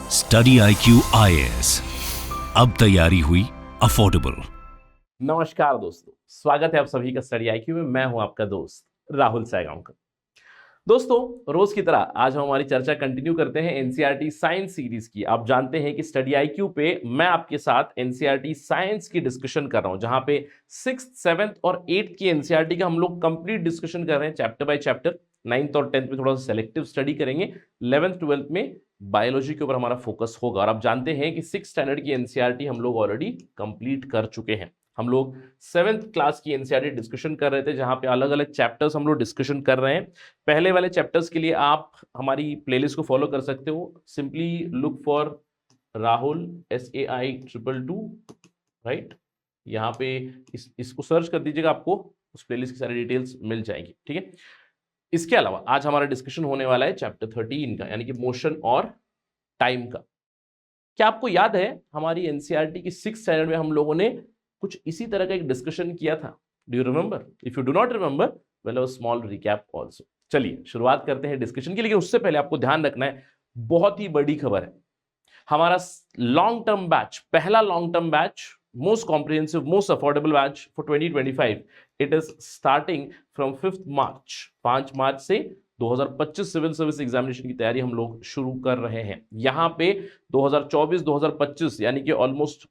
Study IQ IAS, अब तैयारी हुई अफोर्डेबल। नमस्कार दोस्तों, स्वागत है आप सभी का स्टडी IQ में। मैं हूं आपका दोस्त राहुल सैगांवकर। दोस्तों, रोज की तरह आज हम हमारी चर्चा कंटिन्यू करते हैं एनसीईआरटी साइंस सीरीज की। आप जानते हैं कि स्टडी IQ पे मैं आपके साथ एनसीईआरटी साइंस की डिस्कशन कर रहा हूं, जहां पे 6th, 7th और 8th की एनसीईआरटी का हम लोग कंप्लीट डिस्कशन कर रहे हैं चैप्टर बाय चैप्टर। 9th और 10th में थोड़ा सा सेलेक्टिव स्टडी करेंगे, 11th 12th में बायोलॉजी के ऊपर हमारा फोकस होगा। और आप जानते हैं कि 6th स्टैंडर्ड की एनसीईआरटी हम लोग ऑलरेडी कंप्लीट कर चुके हैं। हम लोग 7th क्लास की एनसीईआरटी डिस्कशन कर रहे थे, जहां पे अलग अलग चैप्टर्स हम लोग डिस्कशन कर रहे हैं। पहले वाले चैप्टर्स के लिए आप हमारी प्लेलिस्ट को फॉलो कर सकते हो। Simply look for Rahul SAI222, right. यहाँ पे इसको सर्च कर दीजिएगा, आपको उस प्लेलिस्ट की सारी डिटेल्स मिल जाएंगी, ठीक है। इसके अलावा आज हमारा डिस्कशन होने वाला है चैप्टर 13 का, यानी कि मोशन और टाइम का। क्या आपको याद है हमारी एनसीईआरटी की 6th स्टैंडर्ड में हम लोगों ने कुछ इसी तरह का एक डिस्कशन किया था? Do you remember? If you do not remember, well a small recap also. चलिए शुरुआत करते हैं डिस्कशन की, लेकिन उससे पहले आपको ध्यान रखना है, बहुत ही बड़ी खबर है। हमारा लॉन्ग टर्म बैच, पहला long term batch, most comprehensive, most affordable batch for 2025, it is starting from 5th मार्च। 5 मार्च से 2025 सिविल सर्विस एग्जामिनेशन की तैयारी हम लोग शुरू कर रहे हैं। यहां पे 2024-2025 यानी कि ऑलमोस्ट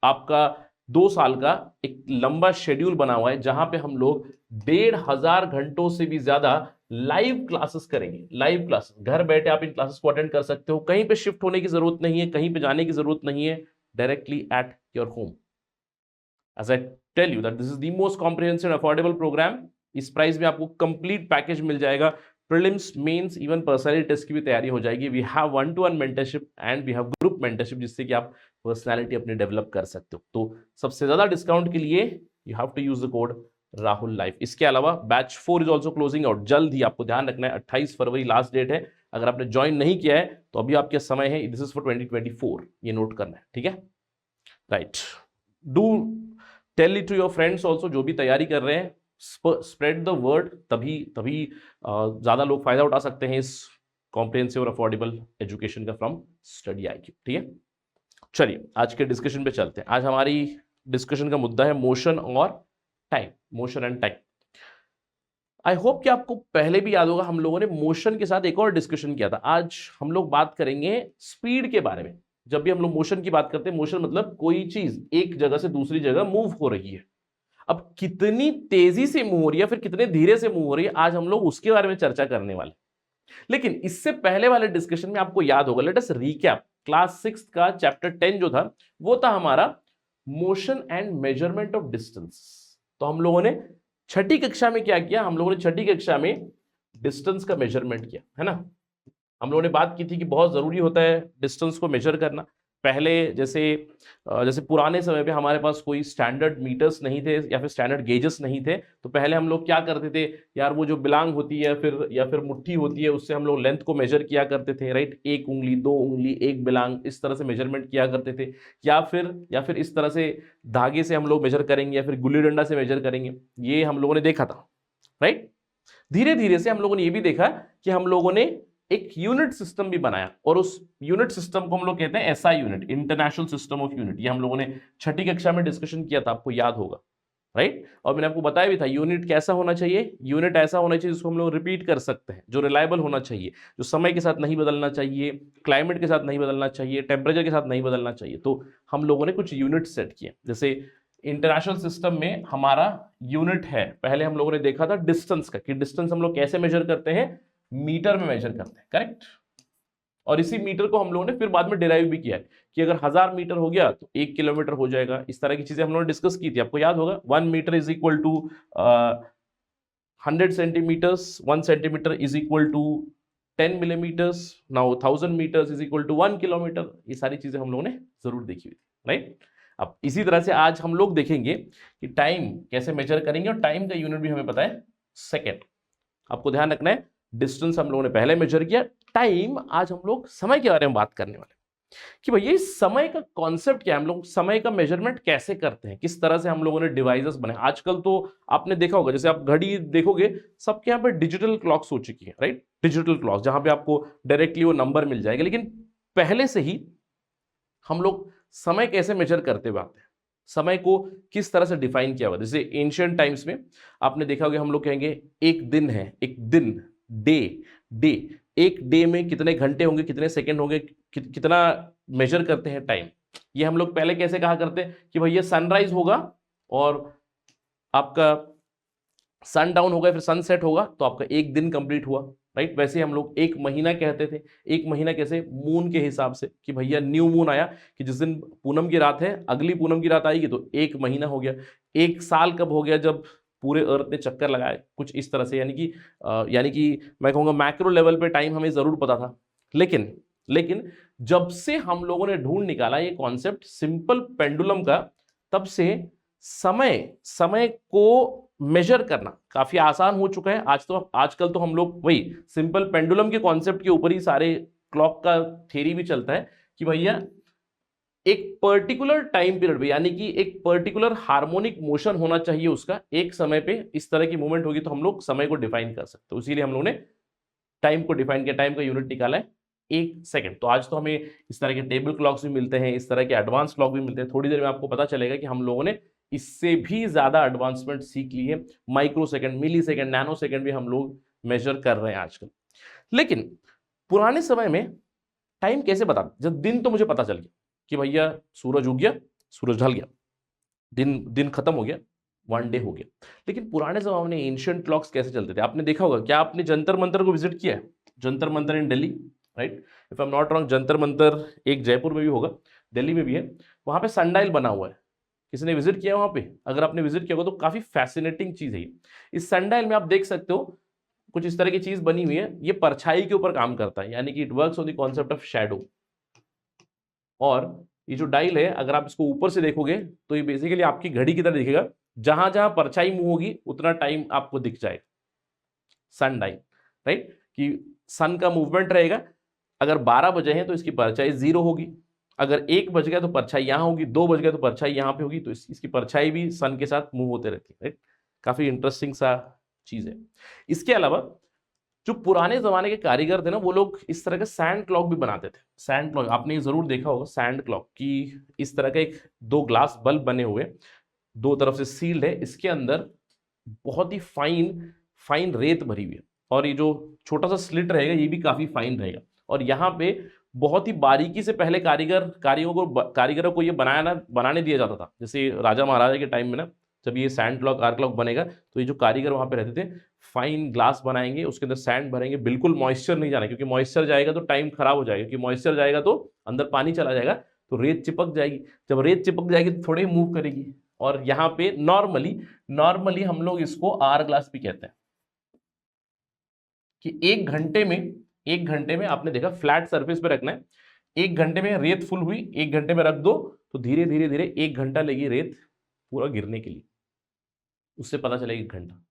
आपका 2 साल का एक लंबा शेड्यूल बना हुआ है, जहां पे हम लोग 1500 घंटों से भी ज्यादा लाइव क्लासेस करेंगे। लाइव क्लासेस, घर बैठे आप इन क्लासेस को अटेंड कर सकते हो, कहीं पे शिफ्ट होने की जरूरत नहीं है, कहीं पे जाने की जरूरत नहीं है, directly at your home. As I tell you that this is the most comprehensive affordable program. इस प्राइस में आपको कंप्लीट पैकेज मिल जाएगा। Prelims, mains, even personality test की भी तैयारी हो जाएगी। We have 1-to-1 mentorship and we have group mentorship, जिससे कि आप पर्सनैलिटी अपनी डेवलप कर सकते हो। तो सबसे ज्यादा डिस्काउंट के लिए you have to use the code Rahul life. इसके अलावा batch 4 is also closing out जल्द ही। आपको ध्यान रखना है, 28 फरवरी लास्ट डेट है। अगर आपने ज्वाइन नहीं किया है तो अभी आपके समय है। दिस इज फॉर 2024, ये नोट करना है, ठीक है, right. Do tell it to your friends also, जो भी तैयारी कर रहे हैं। स्प्रेड द वर्ड, तभी ज्यादा लोग फायदा उठा सकते हैं इस कॉम्प्रिहेंसिव और अफोर्डेबल एजुकेशन का फ्रॉम स्टडी IQ, ठीक है। चलिए आज के डिस्कशन पे चलते हैं। आज हमारी डिस्कशन का मुद्दा है मोशन और time, motion and time. I hope कि आपको पहले भी याद होगा, हम लोगों ने मोशन के साथ एक और डिस्कशन किया था। आज हम लोग बात करेंगे स्पीड के बारे में। जब भी हम लोग मोशन की बात करते हैं, मोशन मतलब कोई चीज एक जगह से दूसरी जगह मूव हो रही है। अब कितनी तेजी से मूव हो रही है, फिर कितने धीरे से मूव हो रही है, आज हम लोग उसके बारे में चर्चा करने वाले। लेकिन इससे पहले वाले डिस्कशन में आपको याद होगा, लेट अस रिकैप। क्लास 6 का चैप्टर 10 जो था, वो था हमारा motion and measurement of distance. तो हम लोगों ने छठी कक्षा में क्या किया? हम लोगों ने छठी कक्षा में डिस्टेंस का मेजरमेंट किया, है ना। हम लोगों ने बात की थी कि बहुत जरूरी होता है डिस्टेंस को मेजर करना। पहले जैसे पुराने समय पे हमारे पास कोई स्टैंडर्ड मीटर्स नहीं थे या फिर स्टैंडर्ड गेजेस नहीं थे, तो पहले हम लोग क्या करते थे यार, वो जो बिलांग होती है या फिर मुट्ठी होती है, उससे हम लोग लेंथ को मेजर किया करते थे, राइट। 1 उंगली, 2 उंगली, 1 बिलांग, इस तरह से मेजरमेंट किया करते थे। या फिर इस तरह से धागे से हम लोग मेजर करेंगे, या फिर गुल्ली डंडा से मेजर करेंगे। ये हम लोगों ने देखा था, राइट। धीरे धीरे से हम लोगों ने ये भी देखा कि हम लोगों ने एक यूनिट सिस्टम भी बनाया, और उस यूनिट सिस्टम को हम लोग कहते हैं SI unit, international system of unit. ये हम लोगों ने छठी कक्षा में डिस्कशन किया था, आपको याद होगा, राइट। और मैंने आपको बताया भी था यूनिट कैसा होना चाहिए। यूनिट ऐसा होना चाहिए जिसको हम लोग रिपीट कर सकते हैं, जो रिलायबल होना चाहिए, जो समय के साथ नहीं बदलना चाहिए, क्लाइमेट के साथ नहीं बदलना चाहिए, टेम्परेचर के साथ नहीं बदलना चाहिए। तो हम लोगों ने कुछ यूनिट सेट किए। जैसे इंटरनेशनल सिस्टम में हमारा यूनिट है, पहले हम लोगों ने देखा था डिस्टेंस का, कि डिस्टेंस हम लोग कैसे मेजर करते हैं, मीटर में मेजर करते हैं, करेक्ट। और इसी मीटर को हम लोगों ने फिर बाद में डिराइव भी किया है कि अगर 1000 मीटर हो गया तो 1 किलोमीटर हो जाएगा। इस तरह की चीजें हम लोगों ने डिस्कस की थी, आपको याद होगा। 1 metre is equal to 100 centimetres, 1 centimetre is equal to 10 millimetres, now 1000 metres is equal to 1 kilometre. ये सारी चीजें हम लोगों ने जरूर देखी हुई थी, राइट। अब इसी तरह से आज हम लोग देखेंगे कि टाइम कैसे मेजर करेंगे, और टाइम का यूनिट भी हमें पता है सेकेंड। आपको ध्यान रखना है, डिस्टेंस हम लोगों ने पहले मेजर किया, टाइम आज हम लोग समय के बारे में बात करने वाले कि भैया इस समय का कॉन्सेप्ट क्या है, हम लोग समय का मेजरमेंट कैसे करते हैं, किस तरह से हम लोगों ने डिवाइसेस बनाए। आजकल तो आपने देखा होगा, जैसे आप घड़ी देखोगे, सबके यहाँ पे डिजिटल क्लॉक्स हो चुकी है, राइट। डिजिटल क्लॉक जहां पे आपको डायरेक्टली वो नंबर मिल जाएगा। लेकिन पहले से ही हम लोग समय कैसे मेजर करते हुए आते हैं, समय को किस तरह से डिफाइन किया हुआ। जैसे एंशियंट टाइम्स में आपने देखा होगा, हम लोग कहेंगे एक दिन है, एक दिन, डे, डे, एक डे में कितने घंटे होंगे, कितने सेकंड होंगे, कितना मेजर करते हैं टाइम। ये हम लोग पहले कैसे कहा करते हैं कि भैया सनराइज होगा और आपका सन डाउन होगा, फिर सनसेट होगा, तो आपका एक दिन कंप्लीट हुआ, राइट। वैसे हम लोग एक महीना कहते थे। एक महीना कैसे, मून के हिसाब से, कि भैया न्यू मून आया, कि जिस दिन पूनम की रात है, अगली पूनम की रात आएगी तो एक महीना हो गया। एक साल कब हो गया, जब पूरे अर्थ ने चक्कर लगाया, कुछ इस तरह से। यानी कि मैं कहूँगा मैक्रो लेवल पे टाइम हमें जरूर पता था, लेकिन लेकिन जब से हम लोगों ने ढूंढ निकाला ये कॉन्सेप्ट सिंपल पेंडुलम का, तब से समय समय को मेजर करना काफी आसान हो चुका है। आजकल तो हम लोग वही सिंपल पेंडुलम के कॉन्सेप्ट के ऊपर ही सारे क्लॉक का थ्योरी भी चलता है कि भैया एक पर्टिकुलर टाइम पीरियड पे, यानी कि एक पर्टिकुलर हार्मोनिक मोशन होना चाहिए उसका, एक समय पे इस तरह की मूवमेंट होगी तो हम लोग समय को डिफाइन कर सकते हैं। इसीलिए हम लोगों ने टाइम को डिफाइन किया, टाइम का यूनिट निकाला है एक सेकंड। तो आज तो हमें इस तरह के टेबल क्लॉक्स भी मिलते हैं, इस तरह के एडवांस क्लॉक भी मिलते हैं। थोड़ी देर में आपको पता चलेगा कि हम लोगों ने इससे भी ज्यादा एडवांसमेंट सीख ली है। माइक्रो सेकंड, मिली सेकंड, नैनो सेकंड भी हम लोग मेजर कर रहे हैं आजकल। लेकिन पुराने समय में टाइम कैसे बता, जब दिन तो मुझे पता चल गया कि भैया सूरज उग गया, सूरज ढल गया, दिन खत्म हो गया, वन डे हो गया। लेकिन पुराने जमाने में एंशिएंट क्लॉक्स कैसे चलते थे, आपने देखा होगा। क्या आपने जंतर मंतर को विजिट किया है? Jantar Mantar in Delhi, right, if I am not wrong, Jantar Mantar एक जयपुर में भी होगा, दिल्ली में भी है। वहां पे सनडायल बना हुआ है, किसी ने विजिट किया वहां पे? अगर आपने विजिट किया होगा तो काफी फैसिनेटिंग चीज है ये। इस सनडायल में आप देख सकते हो कुछ इस तरह की चीज बनी हुई है, ये परछाई के ऊपर काम करता है, यानी कि it works on the concept of shadow. और ये जो डायल है, अगर आप इसको ऊपर से देखोगे तो ये बेसिकली आपकी घड़ी की तरह दिखेगा, जहां जहां परछाई मूव होगी उतना टाइम आपको दिख जाएगा। सन डायल, राइट, कि सन का मूवमेंट रहेगा। अगर 12 बजे हैं तो इसकी परछाई 0 होगी, अगर 1 बज गया तो परछाई यहां होगी, 2 बज गया तो परछाई यहां पे होगी। तो इसकी परछाई भी सन के साथ मूव होते रहती है, राइट। काफी इंटरेस्टिंग सा चीज है। इसके अलावा जो पुराने जमाने के कारीगर थे ना, वो लोग इस तरह का सैंड क्लॉक भी बनाते थे। सैंड क्लॉक आपने जरूर देखा होगा, सैंड क्लॉक की इस तरह का एक 2 ग्लास बल्ब बने हुए, दो तरफ से सील्ड है, इसके अंदर बहुत ही फाइन फाइन रेत भरी हुई है, और ये जो छोटा सा स्लिट रहेगा ये भी काफी फाइन रहेगा। और यहाँ पे बहुत ही बारीकी से पहले कारीगरों को ये बनाने दिया जाता था। जैसे राजा महाराजा के टाइम में ना, जब ये सैंड क्लॉक आर्क क्लॉक बनेगा तो ये जो कारीगर वहां पे रहते थे, फाइन ग्लास बनाएंगे, उसके अंदर सैंड भरेंगे, बिल्कुल मॉइस्चर नहीं जाना, क्योंकि मॉइस्चर जाएगा तो टाइम खराब हो जाएगा, क्योंकि मॉइस्चर जाएगा तो अंदर पानी चला जाएगा तो रेत चिपक जाएगी। जब रेत चिपक जाएगी तो थोड़ी मूव करेगी। और यहाँ पे नॉर्मली हम लोग इसको आर ग्लास भी कहते हैं, कि एक घंटे में आपने देखा फ्लैट सरफेस पे रखना है, 1 घंटे में रेत फुल हुई, 1 घंटे में रख दो तो धीरे धीरे धीरे 1 घंटा लेगी रेत पूरा गिरने के लिए, उससे पता चलेगा 1 घंटा।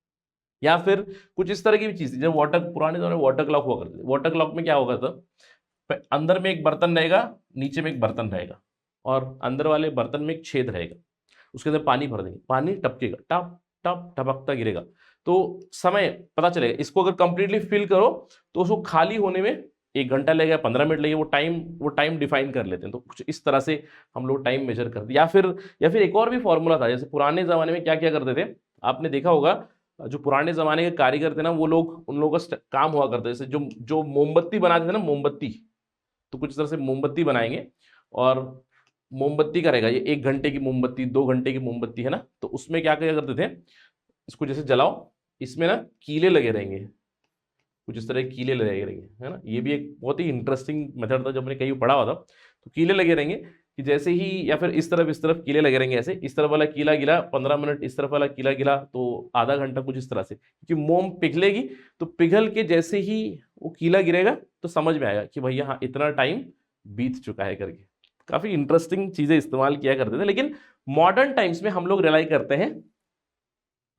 या फिर कुछ इस तरह की भी चीज, जब पुराने दौर में वाटर क्लॉक हुआ करते थे। वाटर क्लॉक में क्या होगा था, अंदर में एक बर्तन रहेगा, नीचे में एक बर्तन रहेगा, और अंदर वाले बर्तन में एक छेद रहेगा, उसके अंदर पानी भर देंगे, पानी टपकेगा, टप टप टपकता गिरेगा, तो समय पता चलेगा। इसको अगर कंप्लीटली फिल करो तो उसको खाली होने में 1 घंटा लगेगा, 15 मिनट लगेगा, वो टाइम डिफाइन कर लेते हैं। तो कुछ इस तरह से हम लोग टाइम मेजर करते हैं। या फिर एक और भी फॉर्मूला था, जैसे पुराने जमाने में क्या क्या करते थे, आपने देखा होगा, जो पुराने जमाने के कारीगर थे ना, वो लोग, उन लोगों का काम हुआ करता है, जैसे जो मोमबत्ती बनाते थे ना, मोमबत्ती, तो कुछ तरह से मोमबत्ती बनाएंगे, और मोमबत्ती का रहेगा ये 1 घंटे की मोमबत्ती, 2 घंटे की मोमबत्ती है ना, तो उसमें क्या क्या करते थे, इसको जैसे जलाओ, इसमें ना कीले लगे रहेंगे, कुछ इस तरह के कीले लगे रहेंगे, है ना। ये भी एक बहुत ही इंटरेस्टिंग मेथड था, जब मैंने कहीं पढ़ा हुआ था। तो कीले लगे रहेंगे कि जैसे ही, या फिर इस तरफ कीले लगे रहेंगे, ऐसे इस तरफ वाला कीला गिला 15 मिनट, इस तरफ वाला कीला गिला तो आधा घंटा, कुछ इस तरह से, क्योंकि मोम पिघलेगी, तो पिघल के जैसे ही वो कीला गिरेगा तो समझ में आएगा कि भैया हाँ इतना टाइम बीत चुका है करके। काफी इंटरेस्टिंग चीजें इस्तेमाल किया करते थे। लेकिन मॉडर्न टाइम्स में हम लोग रिलाई करते हैं,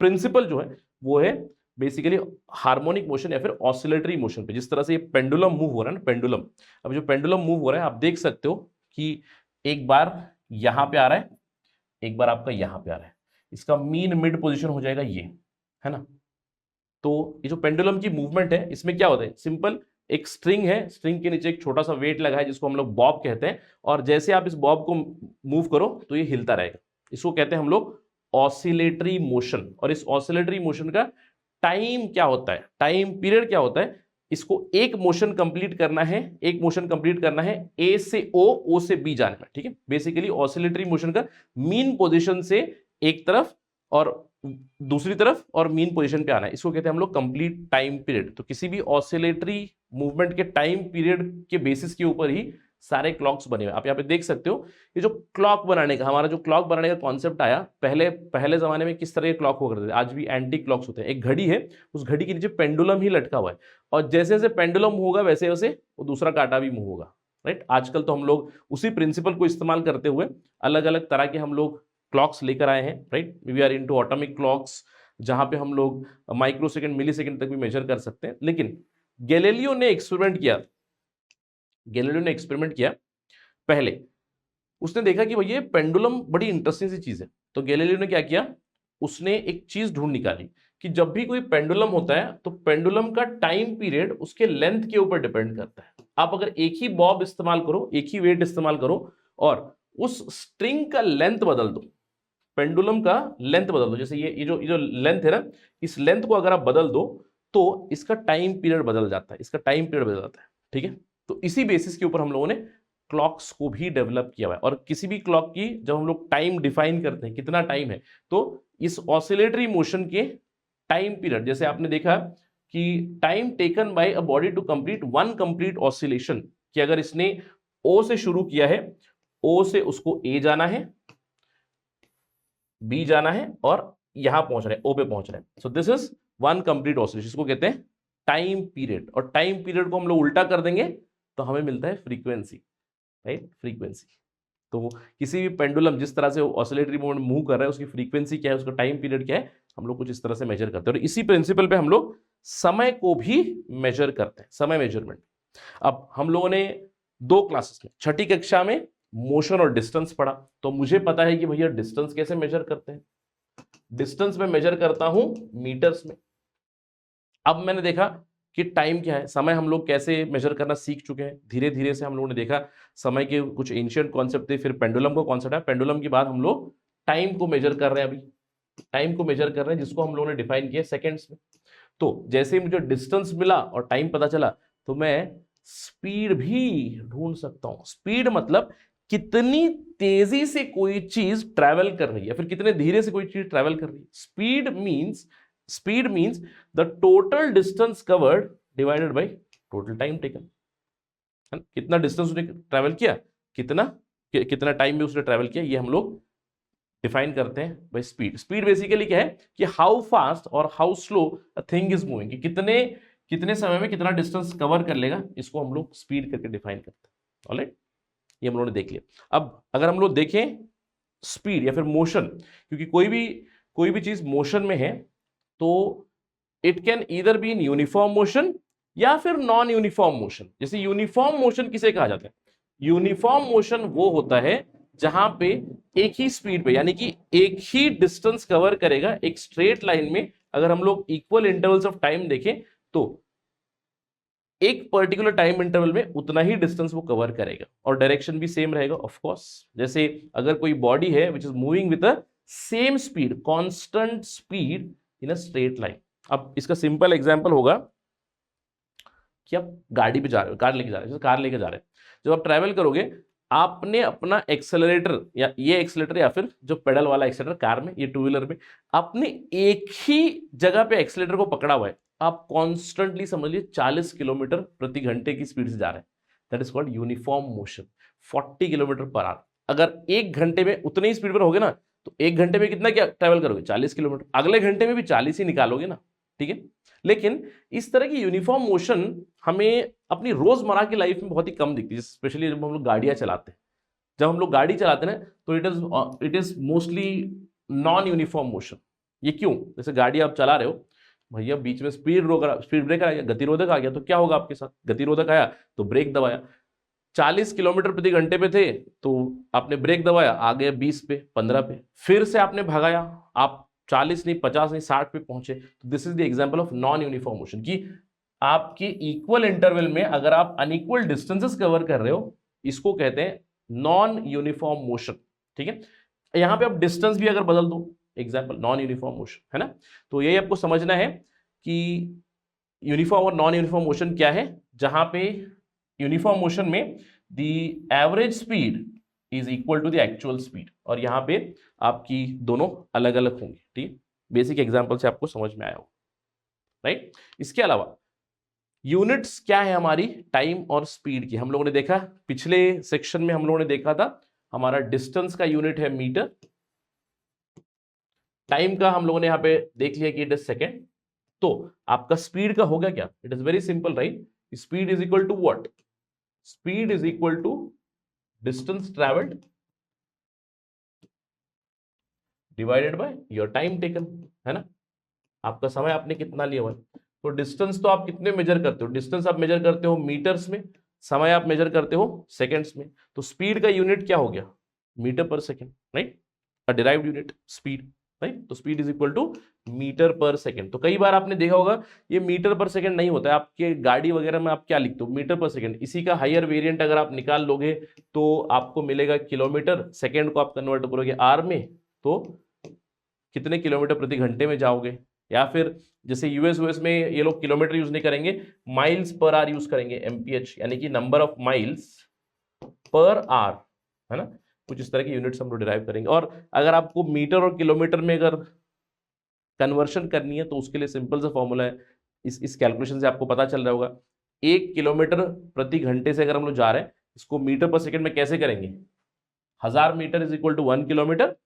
प्रिंसिपल जो है वो है बेसिकली हार्मोनिक मोशन या फिर ऑसिलेटरी मोशन पे। जिस तरह से ये पेंडुलम मूव हो रहा है ना, पेंडुलम, अब जो पेंडुलम मूव हो रहा है आप देख सकते हो कि एक बार यहां पे आ रहा है, एक बार आपका यहां पे आ रहा है, इसका मीन मिड पोजीशन हो जाएगा ये, है ना। तो ये जो पेंडुलम की मूवमेंट है, इसमें क्या होता है, सिंपल एक स्ट्रिंग है, स्ट्रिंग के नीचे एक छोटा सा वेट लगा है जिसको हम लोग बॉब कहते हैं, और जैसे आप इस बॉब को मूव करो तो ये हिलता रहेगा। इसको कहते हैं हम लोग ऑसिलेटरी मोशन। और इस ऑसिलेटरी मोशन का टाइम क्या होता है, टाइम पीरियड क्या होता है, इसको एक मोशन कंप्लीट करना है, एक मोशन कंप्लीट करना है ए से ओ, ओ से बी जाने में, ठीक है। बेसिकली ऑसिलेटरी मोशन का मीन पोजीशन से एक तरफ और दूसरी तरफ और मीन पोजीशन पे आना है, इसको कहते हैं हम लोग कंप्लीट टाइम पीरियड। तो किसी भी ऑसिलेटरी मूवमेंट के टाइम पीरियड के बेसिस के ऊपर ही सारे क्लॉक्स बने हुए। आप यहाँ पे देख सकते हो ये जो क्लॉक बनाने का, हमारा जो क्लॉक बनाने का कॉन्सेप्ट आया, पहले जमाने में किस तरह के क्लॉक हुआ करते थे, आज भी एंटी क्लॉक्स होते हैं। एक घड़ी है, उस घड़ी के नीचे पेंडुलम ही लटका हुआ है, और जैसे जैसे पेंडुलम होगा वैसे वैसे वो दूसरा कांटा भी मूव होगा, राइट। आजकल तो हम लोग उसी प्रिंसिपल को इस्तेमाल करते हुए अलग अलग तरह के हम लोग क्लॉक्स लेकर आए हैं, right. We are into atomic clocks, जहां पे हम लोग माइक्रो सेकंड, मिली सेकंड तक भी मेजर कर सकते हैं। लेकिन गैलीलियो ने एक्सपेरिमेंट किया पहले, उसने देखा कि भैया पेंडुलम बड़ी इंटरेस्टिंग सी चीज है। तो गैलीलियो ने क्या किया, उसने एक चीज ढूंढ निकाली कि जब भी कोई पेंडुलम होता है तो पेंडुलम का टाइम पीरियड उसके लेंथ के ऊपर डिपेंड करता है। आप अगर एक ही बॉब इस्तेमाल करो, एक ही वेट इस्तेमाल करो और उस स्ट्रिंग का लेंथ बदल दो, पेंडुलम का लेंथ बदल दो, जैसे ये जो लेंथ है ना, इस लेंथ को अगर आप बदल दो तो इसका टाइम पीरियड बदल जाता है, इसका टाइम पीरियड बदल जाता है, ठीक है। तो इसी बेसिस के ऊपर हम लोगों ने क्लॉक्स को भी डेवलप किया हुआ है। और किसी भी क्लॉक की जब हम लोग टाइम डिफाइन करते हैं, कितना टाइम है, तो इस ऑसिलेटरी मोशन के टाइम पीरियड, जैसे आपने देखा कि time taken by a body to complete one complete oscillation, कि अगर इसने ओ से शुरू किया है, ओ से उसको ए जाना है, बी जाना है और यहां पहुंच रहे हैं, ओ पे पहुंच रहे हैं, so this is one complete oscillation, इसको कहते हैं टाइम पीरियड। और टाइम पीरियड को हम लोग उल्टा कर देंगे तो हमें मिलता है फ्रीक्वेंसी, राइट, फ्रीक्वेंसी। तो किसी भी पेंडुलम जिस तरह से ऑसिलेटरी मोड में मूव कर रहा है, उसकी फ्रीक्वेंसी क्या है, उसका टाइम पीरियड क्या है, हम लोग कुछ इस तरह से मेजर करते हैं। और इसी प्रिंसिपल पे हम लोग समय को भी मेजर करते हैं, समय मेजरमेंट। अब हम लोगों ने 2 क्लासेस में, छठी कक्षा में मोशन और डिस्टेंस पढ़ा, तो मुझे पता है कि भैया डिस्टेंस कैसे मेजर करते हैं। डिस्टेंस में मेजर करता हूं मीटर्स में। अब मैंने देखा कि टाइम क्या है, समय हम लोग कैसे मेजर करना सीख चुके हैं। धीरे धीरे से हम लोगों ने देखा समय के कुछ एंशिएंट कॉन्सेप्ट थे, फिर पेंडुलम का कॉन्सेप्ट है, पेंडुलम के बाद हम लोग टाइम को मेजर कर रहे हैं। अभी टाइम को मेजर कर रहे हैं, जिसको हम लोगों ने डिफाइन किया सेकेंड्स में। तो जैसे ही मुझे डिस्टेंस मिला और टाइम पता चला, तो मैं स्पीड भी ढूंढ सकता हूं। स्पीड मतलब कितनी तेजी से कोई चीज ट्रैवल कर रही है, फिर कितने धीरे से कोई चीज ट्रैवल कर रही है। Speed means the total distance covered divided by total time taken. कितना डिस्टेंस उसने ट्रैवल किया, कितना टाइम में उसने ट्रैवल किया, ये हम लोग डिफाइन करते हैं बाय स्पीड। स्पीड बेसिकली क्या है कि हाउ फास्ट और how slow a thing is moving, कि कितने समय में कितना डिस्टेंस कवर कर लेगा, इसको हम लोग स्पीड करके डिफाइन करते हैं। ऑलराइट, ये हम लोगों ने देख लिया। अब अगर हम लोग देखें स्पीड या फिर मोशन, क्योंकि कोई भी चीज मोशन में है तो it can either be in uniform motion या फिर नॉन यूनिफॉर्म मोशन। जैसे यूनिफॉर्म मोशन किसे कहा जाता है, यूनिफॉर्म मोशन वो होता है जहां पे एक ही स्पीड पे, यानी कि एक ही डिस्टेंस कवर करेगा एक स्ट्रेट लाइन में। अगर हम लोग इक्वल इंटरवल्स ऑफ टाइम देखें तो एक पर्टिकुलर टाइम इंटरवल में उतना ही डिस्टेंस वो कवर करेगा और डायरेक्शन भी सेम रहेगा ऑफ कोर्स। जैसे अगर कोई बॉडी है which is moving with a same speed, constant speed in a straight line. अब इसका सिंपल एग्जांपल होगा कि आप गाड़ी पे जा रहे हो, कार लेके जा रहे हो, कार लेके जा रहे हैं, जब आप ट्रैवल करोगे, आपने अपना एक्सेलरेटर या ये एक्सेलरेटर या फिर जो पेडल वाला एक्सेलरेटर कार में, ये टू व्हीलर में, आपने एक ही जगह पे एक्सेलरेटर को पकड़ा हुआ है। आप कॉन्स्टेंटली समझ लीजिए 40 किलोमीटर प्रति घंटे की स्पीड से जा रहे हैं, that is called uniform motion. 40 kilometre per hour. अगर एक घंटे में उतने ही स्पीड पर होगे ना, तो एक घंटे में कितना क्या ट्रैवल करोगे, 40 किलोमीटर। अगले घंटे में भी 40 ही निकालोगे ना, ठीक है। लेकिन इस तरह की यूनिफॉर्म मोशन हमें अपनी रोजमर्रा की लाइफ में बहुत ही कम दिखती है, स्पेशली जब हम लोग गाड़ियां चलाते हैं। जब हम लोग गाड़ी चलाते हैं तो it is mostly non uniform motion. ये क्यों? जैसे गाड़ी आप चला रहे हो भैया, बीच में स्पीड ब्रेकर आ गया, गतिरोधक आ गया, तो क्या होगा आपके साथ? गतिरोधक आया तो ब्रेक दबाया, 40 किलोमीटर प्रति घंटे पे थे तो आपने ब्रेक दबाया, आ गया 20 पे, 15 पे, फिर से आपने भगाया, आप 40 नहीं, 50 नहीं, 60 पे पहुंचे। तो this is the example of non uniform motion, कि आपके इक्वल इंटरवल में अगर आप अनइक्वल डिस्टेंसेस कवर कर रहे हो, इसको कहते हैं नॉन यूनिफॉर्म मोशन। ठीक है, यहां पे आप डिस्टेंस भी अगर बदल दो, एग्जांपल नॉन यूनिफॉर्म मोशन, है ना। तो यही आपको समझना है कि यूनिफॉर्म और नॉन यूनिफॉर्म मोशन क्या है। जहां पे यूनिफॉर्म मोशन में the average speed is equal to the actual speed, और यहां पे आपकी दोनों अलग अलग होंगे। ठीक, बेसिक एग्जांपल से आपको समझ में आया हो, राइट। इसके अलावा यूनिट्स क्या है हमारी टाइम और स्पीड की, हम लोगों ने देखा पिछले सेक्शन में, हम लोगों ने देखा था हमारा डिस्टेंस का यूनिट है मीटर, टाइम का हम लोगों ने यहां पे देख लिया कि इट इज सेकेंड। तो आपका स्पीड का होगा क्या, it is very simple, right. Speed is equal to what, speed is equal to distance travelled divided by your time taken, है ना। आपका समय आपने कितना लिया हुआ है। तो डिस्टेंस तो आप कितने मेजर करते हो, डिस्टेंस आप मेजर करते हो मीटर्स में, समय आप मेजर करते हो सेकंड्स में। तो स्पीड का यूनिट क्या हो गया, metre per second, right, a derived unit speed, right. तो speed is equal to metre per second. तो कई बार आपने देखा होगा ये मीटर पर सेकंड नहीं होता है, आपके गाड़ी वगैरह में आप क्या लिखते हो, मीटर पर सेकंड। इसी का हायर वेरिएंट अगर आप निकाल लोगे तो आपको मिलेगा किलोमीटर, सेकंड को आप कन्वर्ट करोगे आर में, तो कितने किलोमीटर प्रति घंटे में जाओगे। या फिर जैसे यूएस में ये लोग किलोमीटर यूज नहीं करेंगे, माइल्स पर आर यूज करेंगे, एमपीएच, यानी कि number of miles per hour, है ना। कुछ इस तरह की यूनिट्स हम लोग डिराइव करेंगे। और अगर आपको मीटर और किलोमीटर में अगर कन्वर्शन करनी है तो उसके लिए सिंपल सा फॉर्मूला है, इस कैलकुलेशन से आपको पता चल रहा होगा। 1 किलोमीटर प्रति घंटे से अगर हम लोग जा रहे हैं, इसको मीटर पर सेकंड में कैसे करेंगे, 1000 metre is equal to 1 kilometre,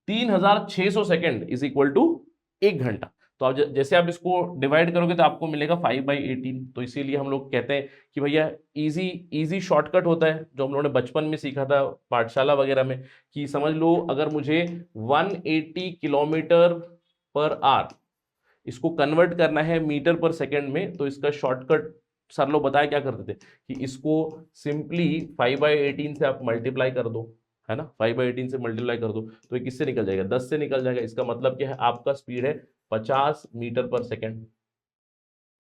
3600 second is equal to 1 घंटा। तो आप जैसे आप इसको डिवाइड करोगे तो आपको मिलेगा 5/18। तो इसीलिए हम लोग कहते हैं कि भैया इजी शॉर्टकट होता है, जो हम लोगों ने बचपन में सीखा था पाठशाला वगैरह में, कि समझ लो अगर मुझे 180 किलोमीटर पर आवर इसको कन्वर्ट करना है मीटर पर सेकेंड में, तो इसका शॉर्टकट सर लोग बताया क्या करते थे कि इसको सिंपली 5/18 से आप मल्टीप्लाई कर दो, है ना। 5/18 से मल्टीप्लाई कर दो तो ये किससे निकल जाएगा, 10 से निकल जाएगा। इसका मतलब क्या है, आपका स्पीड है 50 मीटर पर सेकेंड।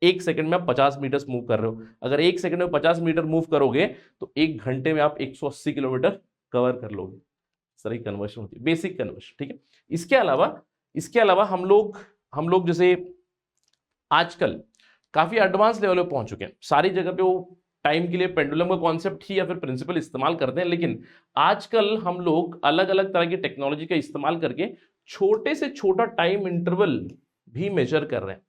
1 सेकंड में आप 50 मीटर मूव कर रहे हो। अगर 1 सेकंड में 50 मीटर मूव करोगे तो 1 घंटे में आप 180 किलोमीटर कवर कर लोगे। सही कन्वर्शन होती है, बेसिक कन्वर्शन, ठीक है। इसके अलावा हम लोग जैसे आजकल काफी एडवांस लेवल पे पहुंच चुके हैं। सारी जगह पे वो टाइम के लिए पेंडुलम का कॉन्सेप्ट ही या फिर प्रिंसिपल इस्तेमाल करते हैं, लेकिन आजकल हम लोग अलग अलग तरह की टेक्नोलॉजी का इस्तेमाल करके छोटे से छोटा टाइम इंटरवल भी मेजर कर रहे हैं।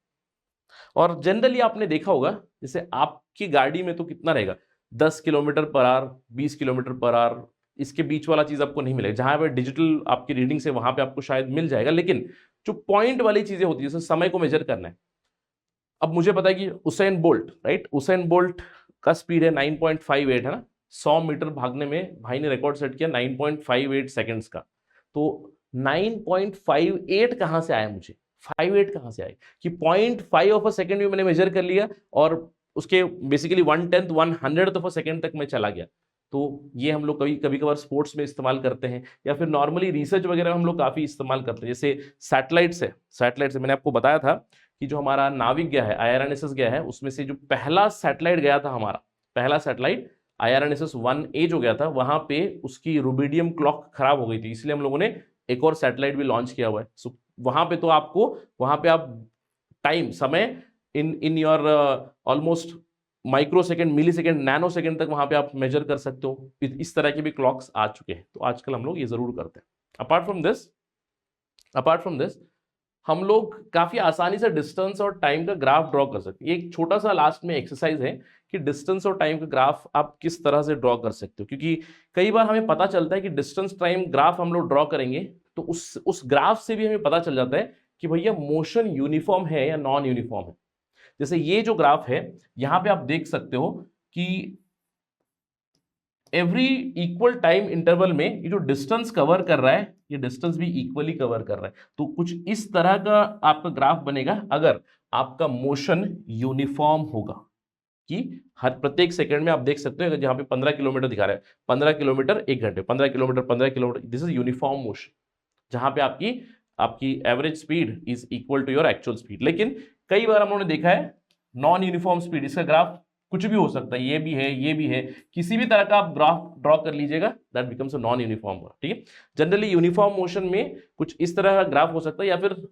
और जनरली आपने देखा होगा जैसे आपकी गाड़ी में तो कितना रहेगा, 10 kilometre per hour, 20 kilometre per hour, इसके बीच वाला चीज आपको नहीं मिलेगा। जहां पे डिजिटल आपकी रीडिंग से वहां पे आपको शायद मिल जाएगा, लेकिन जो पॉइंट वाली चीजें होती है जैसे समय को मेजर करना है। अब मुझे पता है कि Usain bolt, right, Usain bolt का स्पीड है 9.58, है ना। 100 मीटर भागने में भाई ने रिकॉर्ड सेट किया 9.58 सेकेंड्स का। तो 9.58 कहां से आया, मुझे 58 कहां से आए कि 0.5 ऑफ अ सेकेंड में मैंने मेजर कर लिया और उसके basically 1/10 100th of a second तक मैं चला गया। तो ये हम लोग कभी कभार स्पोर्ट्स में इस्तेमाल करते हैं, या फिर नॉर्मली रिसर्च वगैरह हम लोग काफी इस्तेमाल करते हैं। जैसे सैटेलाइट से मैंने आपको बताया था कि जो हमारा नाविक गया है, IRNSS गया है, उसमें से जो पहला सैटेलाइट गया था, हमारा पहला सैटेलाइट IRNSS 1A जो गया था, वहां पे उसकी रूबिडियम क्लॉक खराब हो गई थी, इसलिए हम लोगों ने एक और सैटेलाइट भी लॉन्च किया हुआ है। सो वहां पे तो आपको वहां पे आप टाइम, समय in your almost microsecond, millisecond, nanosecond तक वहां पे आप मेजर कर सकते हो। इस तरह के भी क्लॉक्स आ चुके हैं, तो आजकल हम लोग ये जरूर करते हैं। अपार्ट फ्रॉम दिस हम लोग काफी आसानी से डिस्टेंस और टाइम का ग्राफ ड्रॉ कर सकते हैं। एक छोटा सा लास्ट में एक्सरसाइज है कि डिस्टेंस और टाइम का ग्राफ आप किस तरह से ड्रॉ कर सकते हो, क्योंकि कई बार हमें पता चलता है कि डिस्टेंस टाइम ग्राफ हम लोग ड्रॉ करेंगे तो उस ग्राफ से भी हमें पता चल जाता है कि भैया मोशन यूनिफॉर्म है या नॉन यूनिफॉर्म है। जैसे ये जो ग्राफ है, यहां पे आप देख सकते हो कि एवरी इक्वल टाइम इंटरवल में ये जो डिस्टेंस कवर कर रहा है, ये डिस्टेंस भी इक्वली कवर कर रहा है। तो कुछ इस तरह का आपका ग्राफ बनेगा अगर आपका मोशन यूनिफॉर्म होगा, कि हर प्रत्येक सेकंड में आप देख सकते हो जहां पे 15 किलोमीटर दिखा रहा है, 15 किलोमीटर 1 घंटे, 15 kilometre 15 kilometre, this is uniform motion, जहां पे आपकी average speed is equal to your actual speed. लेकिन कई बार हम लोगों ने देखा है नॉन यूनिफॉर्म स्पीड, इसका ग्राफ कुछ भी हो सकता है, ये भी है, ये भी है, किसी भी तरह का आप ग्राफ ड्रॉ कर लीजिएगा, that becomes a non uniform, ठीक है। जनरली यूनिफॉर्म मोशन में कुछ इस तरह का ग्राफ हो सकता है,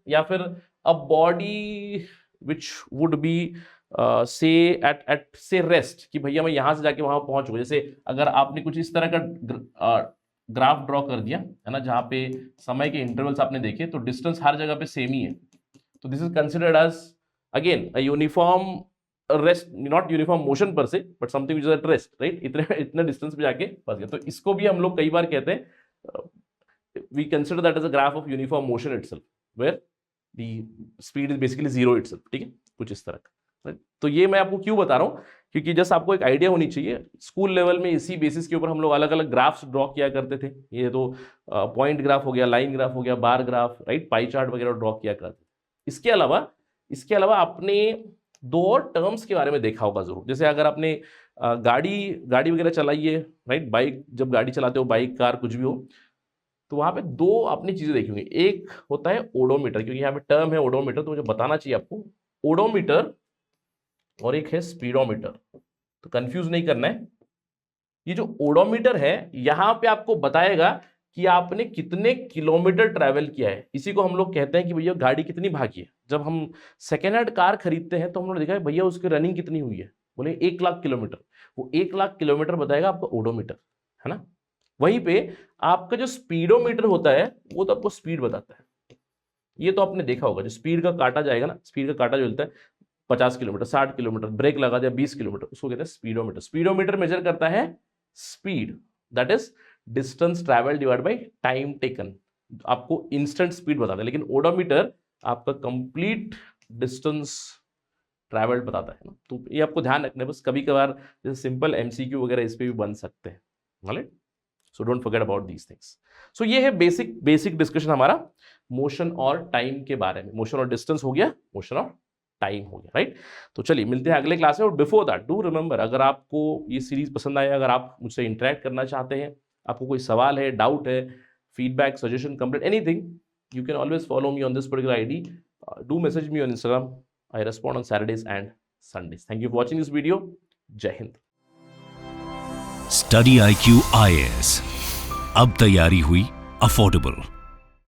या फिर a body which would be से एट से रेस्ट, कि भैया मैं यहां से जाके वहां पहुंच गया। जैसे अगर आपने कुछ इस तरह का ग्राफ ड्रॉ कर दिया है ना, जहां पे समय के इंटरवल्स आपने देखे, तो डिस्टेंस हर जगह पे सेम ही है, तो this is considered as again a uniform rest, not uniform motion per se, but something which is at rest, right. इतने डिस्टेंस पे जाके फंस गया, तो इसको भी हम लोग कई बार कहते हैं, we consider that as a graph of uniform motion itself, where the speed is basically zero itself, ठीक है, कुछ इस तरह का। तो ये मैं आपको क्यों बता रहा हूँ, क्योंकि जस्ट आपको एक आइडिया होनी चाहिए। स्कूल लेवल में इसी बेसिस के ऊपर हम लोग अलग अलग ग्राफ्स ड्रॉ किया करते थे। ये तो पॉइंट ग्राफ हो गया, लाइन ग्राफ हो गया, bar graph, right, pie chart वगैरह ड्रॉ किया करते थे। इसके अलावा आपने दो और टर्म्स के बारे में देखा होगा जरूर। जैसे अगर आपने गाड़ी वगैरह चलाई है, राइट, बाइक, जब गाड़ी चलाते हो, बाइक, कार, कुछ भी हो, तो वहां पे दो आपने चीजें देखी होंगी। एक होता है ओडोमीटर, क्योंकि यहाँ पे टर्म है ओडोमीटर, तो मुझे बताना चाहिए आपको, ओडोमीटर, और एक है स्पीडोमीटर, तो कंफ्यूज नहीं करना है। ये जो ओडोमीटर है, यहां पे आपको बताएगा कि आपने कितने किलोमीटर ट्रैवल किया है। इसी को हम लोग कहते हैं कि भैया गाड़ी कितनी भागी है। जब हम सेकेंड हैंड कार खरीदते हैं तो हम लोग देखा है भैया उसकी रनिंग कितनी हुई है, बोले 1 लाख किलोमीटर, वो 1 लाख किलोमीटर बताएगा आपका ओडोमीटर, है ना। वहीं पे आपका जो स्पीडोमीटर होता है, वो तो आपको स्पीड बताता है। ये तो आपने देखा होगा, जो स्पीड का काटा जाएगा ना, स्पीड का काटा जो होता है 50 किलोमीटर, 60 किलोमीटर, ब्रेक लगा दिया 20 किलोमीटर, उसको कहते हैं स्पीडोमीटर। स्पीडोमीटर मेजर करता है speed, that is distance travel divide by time taken, आपको इंस्टेंट स्पीड बताता है। लेकिन ओडोमीटर आपका कंप्लीट डिस्टेंस ट्रैवल बताता है ना। तो ये आपको ध्यान रखना है, बस कभी कभार जैसे सिंपल एमसीक्यू वगैरह इस पे भी बन सकते हैं, right. So don't forget about these things. So ये है बेसिक डिस्कशन हमारा मोशन और टाइम के बारे में। मोशन और डिस्टेंस हो गया, मोशन और टाइम हो गया, राइट। तो चलिए मिलते हैं अगले क्लास में। और बिफोर दैट डू रिमेंबर, अगर आपको ये सीरीज पसंद आए, अगर आप मुझसे इंटरेक्ट करना चाहते हैं, आपको कोई सवाल है, डाउट है, feedback, suggestion, complaint, anything, you can always follow me on this particular ID. Do message me on Instagram. I respond on Saturdays and Sundays. Thank you for watching this video. Jai Hind. Study IQ IAS, अब तैयारी हुई affordable.